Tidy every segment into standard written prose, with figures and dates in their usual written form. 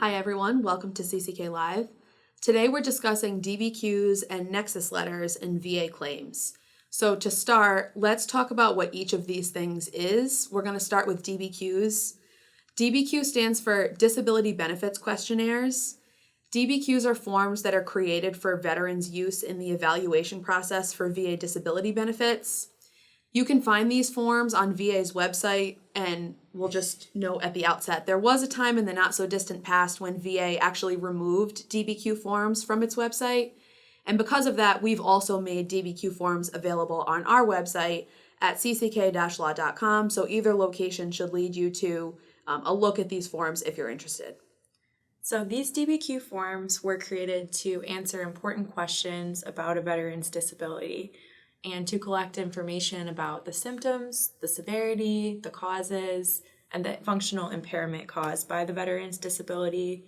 Hi everyone, welcome to CCK Live. Today we're discussing DBQs and Nexus letters in VA claims. So to start, let's talk about what each of these things is. We're going to start with DBQs. DBQ stands for Disability Benefits Questionnaires. DBQs are forms that are created for veterans' use in the evaluation process for VA disability benefits. You can find these forms on VA's website, and we'll just note at the outset, there was a time in the not-so-distant past when VA actually removed DBQ forms from its website, and because of that, we've also made DBQ forms available on our website at cck-law.com, so either location should lead you to a look at these forms if you're interested. So these DBQ forms were created to answer important questions about a veteran's disability and to collect information about the symptoms, the severity, the causes, and the functional impairment caused by the veteran's disability,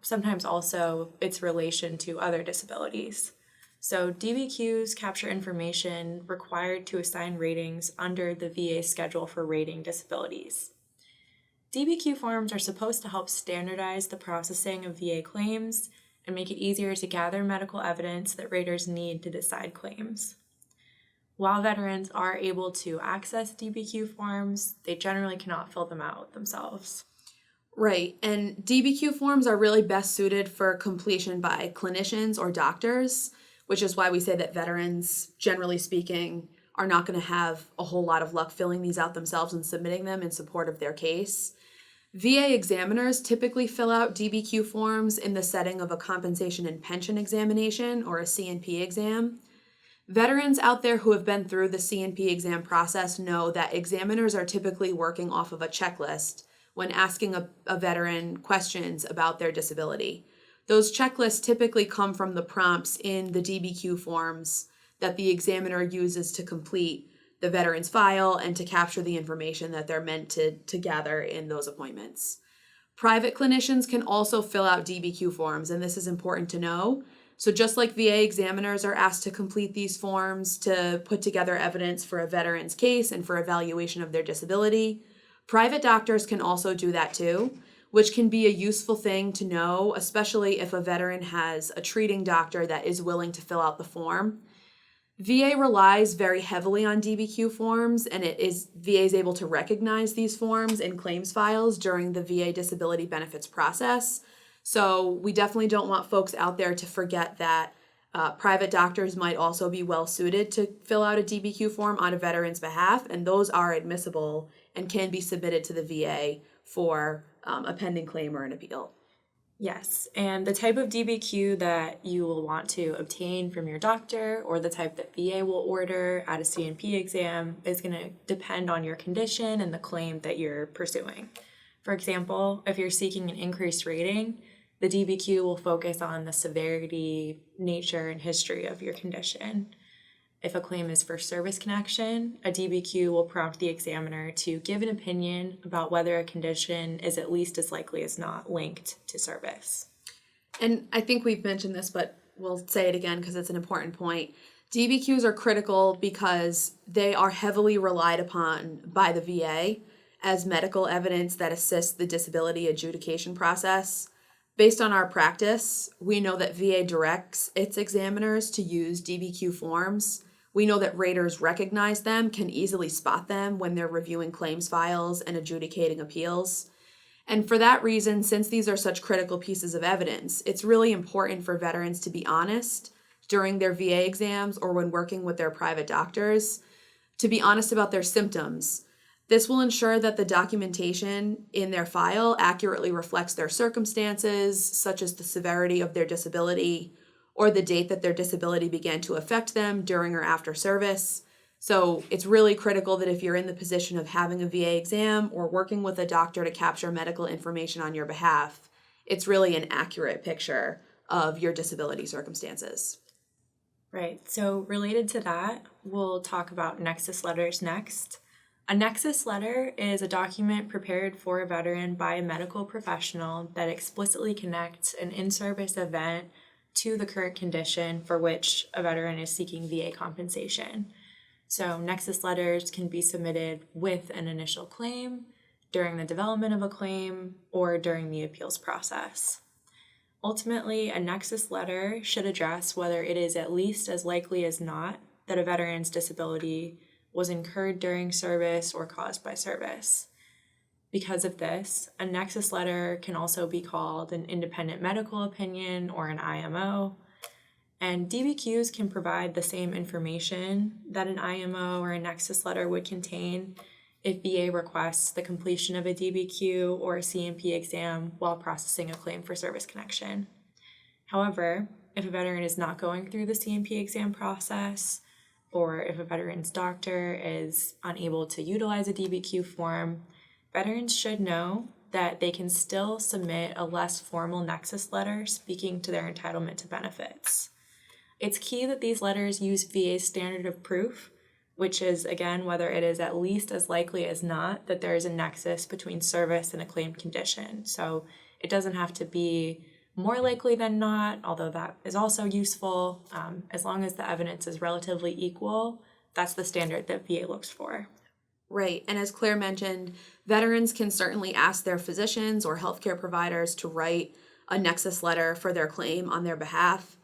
sometimes also its relation to other disabilities. So DBQs capture information required to assign ratings under the VA schedule for rating disabilities. DBQ forms are supposed to help standardize the processing of VA claims and make it easier to gather medical evidence that raters need to decide claims. While veterans are able to access DBQ forms, they generally cannot fill them out themselves. Right, and DBQ forms are really best suited for completion by clinicians or doctors, which is why we say that veterans, generally speaking, are not going to have a whole lot of luck filling these out themselves and submitting them in support of their case. VA examiners typically fill out DBQ forms in the setting of a compensation and pension examination or a C&P exam. Veterans out there who have been through the C&P exam process know that examiners are typically working off of a checklist when asking a veteran questions about their disability. Those checklists typically come from the prompts in the DBQ forms that the examiner uses to complete the veteran's file and to capture the information that they're meant to gather in those appointments. Private clinicians can also fill out DBQ forms, and this is important to know. So just like VA examiners are asked to complete these forms to put together evidence for a veteran's case and for evaluation of their disability, private doctors can also do that too, which can be a useful thing to know, especially if a veteran has a treating doctor that is willing to fill out the form. VA relies very heavily on DBQ forms, and VA is able to recognize these forms in claims files during the VA disability benefits process. So we definitely don't want folks out there to forget that private doctors might also be well suited to fill out a DBQ form on a veteran's behalf, and those are admissible and can be submitted to the VA for a pending claim or an appeal. Yes, and the type of DBQ that you will want to obtain from your doctor or the type that VA will order at a C&P exam is going to depend on your condition and the claim that you're pursuing. For example, if you're seeking an increased rating, the DBQ will focus on the severity, nature, and history of your condition. If a claim is for service connection, a DBQ will prompt the examiner to give an opinion about whether a condition is at least as likely as not linked to service. And I think we've mentioned this, but we'll say it again because it's an important point. DBQs are critical because they are heavily relied upon by the VA as medical evidence that assists the disability adjudication process. Based on our practice, we know that VA directs its examiners to use DBQ forms. We know that raters recognize them, can easily spot them when they're reviewing claims files and adjudicating appeals. And for that reason, since these are such critical pieces of evidence, it's really important for veterans to be honest during their VA exams or when working with their private doctors, to be honest about their symptoms. This will ensure that the documentation in their file accurately reflects their circumstances, such as the severity of their disability or the date that their disability began to affect them during or after service. So it's really critical that if you're in the position of having a VA exam or working with a doctor to capture medical information on your behalf, it's really an accurate picture of your disability circumstances. Right, so related to that, we'll talk about Nexus letters next. A Nexus letter is a document prepared for a veteran by a medical professional that explicitly connects an in-service event to the current condition for which a veteran is seeking VA compensation. So Nexus letters can be submitted with an initial claim, during the development of a claim, or during the appeals process. Ultimately, a nexus letter should address whether it is at least as likely as not that a veteran's disability was incurred during service or caused by service. Because of this, a nexus letter can also be called an independent medical opinion or an IMO, and DBQs can provide the same information that an IMO or a nexus letter would contain if VA requests the completion of a DBQ or a C&P exam while processing a claim for service connection. However, if a veteran is not going through the C&P exam process, or if a veteran's doctor is unable to utilize a DBQ form, veterans should know that they can still submit a less formal nexus letter speaking to their entitlement to benefits. It's key that these letters use VA's standard of proof, which is, again, whether it is at least as likely as not that there is a nexus between service and a claimed condition. So it doesn't have to be more likely than not, although that is also useful. As long as the evidence is relatively equal, that's the standard that VA looks for. Right, and as Claire mentioned, veterans can certainly ask their physicians or healthcare providers to write a nexus letter for their claim on their behalf.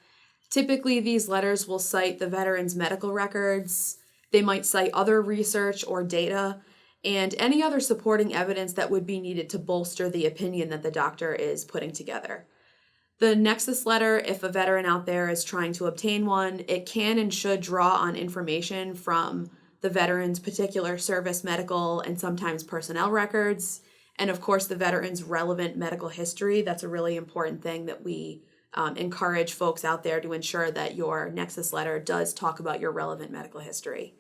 Typically, these letters will cite the veteran's medical records, they might cite other research or data, and any other supporting evidence that would be needed to bolster the opinion that the doctor is putting together. The nexus letter, if a veteran out there is trying to obtain one, it can and should draw on information from the veteran's particular service medical and sometimes personnel records, and of course the veteran's relevant medical history. That's a really important thing that we encourage folks out there to ensure that your nexus letter does talk about your relevant medical history.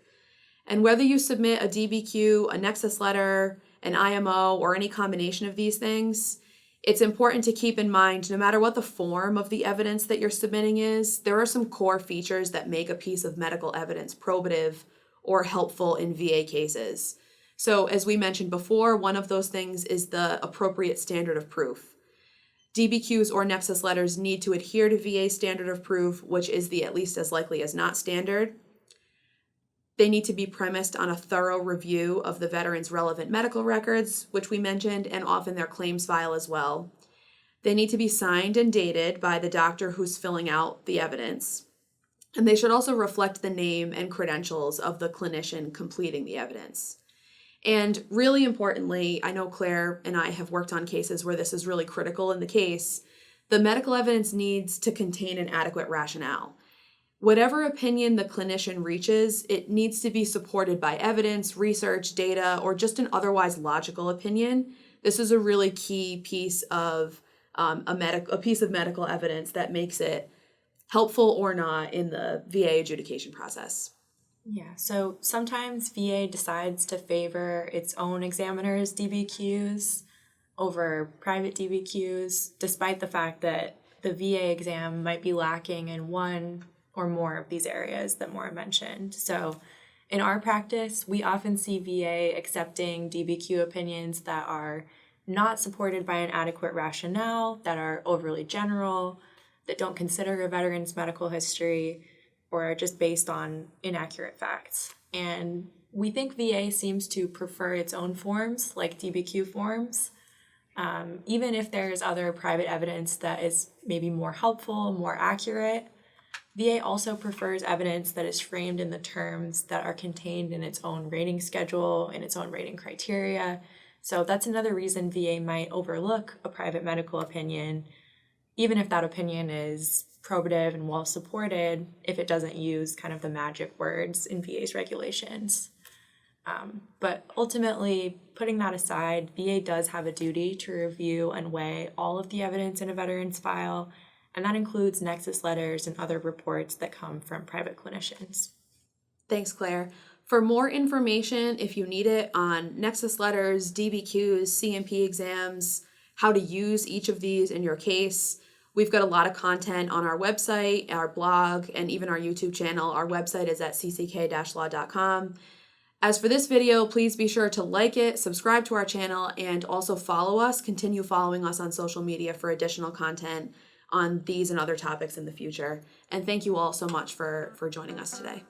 And whether you submit a DBQ, a nexus letter, an IMO, or any combination of these things, it's important to keep in mind, no matter what the form of the evidence that you're submitting is, there are some core features that make a piece of medical evidence probative or helpful in VA cases. So as we mentioned before, one of those things is the appropriate standard of proof. DBQs or nexus letters need to adhere to VA standard of proof, which is the at least as likely as not standard. They need to be premised on a thorough review of the veteran's relevant medical records, which we mentioned, and often their claims file as well. They need to be signed and dated by the doctor who's filling out the evidence. And they should also reflect the name and credentials of the clinician completing the evidence. And really importantly, I know Claire and I have worked on cases where this is really critical in the case, the medical evidence needs to contain an adequate rationale. Whatever opinion the clinician reaches, it needs to be supported by evidence, research, data, or just an otherwise logical opinion. This is a really key piece of a piece of medical evidence that makes it helpful or not in the VA adjudication process. Yeah, so sometimes VA decides to favor its own examiners' DBQs over private DBQs, despite the fact that the VA exam might be lacking in one or more of these areas that Maura mentioned. So in our practice, we often see VA accepting DBQ opinions that are not supported by an adequate rationale, that are overly general, that don't consider a veteran's medical history, or are just based on inaccurate facts. And we think VA seems to prefer its own forms, like DBQ forms, even if there's other private evidence that is maybe more helpful, more accurate. VA also prefers evidence that is framed in the terms that are contained in its own rating schedule, in its own rating criteria. So that's another reason VA might overlook a private medical opinion, even if that opinion is probative and well supported, if it doesn't use kind of the magic words in VA's regulations. But ultimately, putting that aside, VA does have a duty to review and weigh all of the evidence in a veteran's file, and that includes nexus letters and other reports that come from private clinicians. Thanks, Claire. For more information, if you need it, on nexus letters, DBQs, C&P exams, how to use each of these in your case, we've got a lot of content on our website, our blog, and even our YouTube channel. Our website is at cck-law.com. As for this video, please be sure to like it, subscribe to our channel, and also follow us. Continue following us on social media for additional content on these and other topics in the future. And thank you all so much for joining us today.